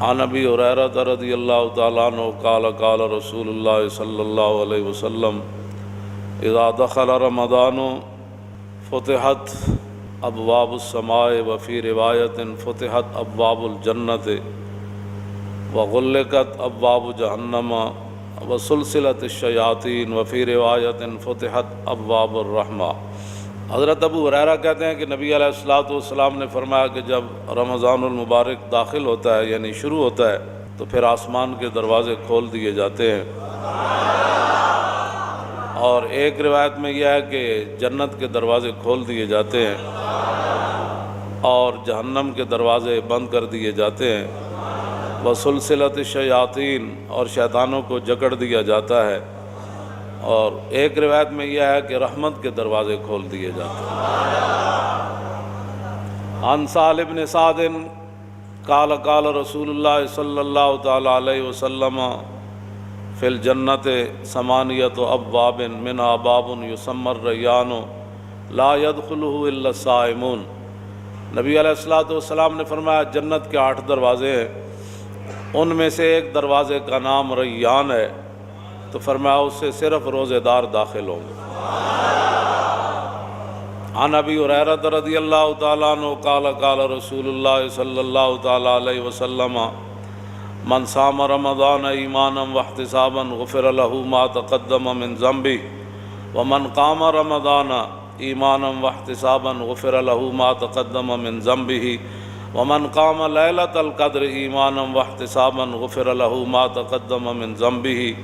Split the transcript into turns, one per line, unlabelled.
عن ابی ہریرہ رضی اللہ تعالیٰ عنہ قال قال رسول اللہ صلی اللہ علیہ وسلم اذا دخل رمضان فتحت ابواب السماء وفی روایت فتحت ابواب الجنت وغلقت ابواب جہنم وسلسلت الشیاطین وفی روایت فتحت ابواب الرحمہ۔ حضرت ابو ہریرہ کہتے ہیں کہ نبی علیہ الصلوۃ والسلام نے فرمایا کہ جب رمضان المبارک داخل ہوتا ہے یعنی شروع ہوتا ہے تو پھر آسمان کے دروازے کھول دیے جاتے ہیں، اور ایک روایت میں یہ ہے کہ جنت کے دروازے کھول دیے جاتے ہیں اور جہنم کے دروازے بند کر دیے جاتے ہیں، وسلسلت الشیاطین اور شیطانوں کو جکڑ دیا جاتا ہے، اور ایک روایت میں یہ ہے کہ رحمت کے دروازے کھول دیے جاتے ہیں۔ عن سہل بن سعد قال قال رسول اللہ صلی اللہ تعالی علیہ وسلم فی الجنت ثمانیۃ ابواب منہا باب یسمی الریان لا يدخلہ الا الصائمون۔ نبی علیہ الصلوۃ والسلام نے فرمایا جنت کے 8 دروازے ہیں، ان میں سے ایک دروازے کا نام ریان ہے، تو فرمایا اس سے صرف روزے دار داخل ہوں گے۔ عن ابی ہریرہ رضی اللہ تعالیٰ عنہ قال قال رسول اللہ صلی اللہ تعالیٰ علیہ وسلم من صام رمضان ایمانا واحتسابا غفر له ما تقدم من ذنبه ومن قام رمضان ایمانا واحتسابا غفر له ما تقدم من ذنبه ومن قام لیلۃ القدر ایمانا واحتسابا غفر له ما تقدم من ذنبه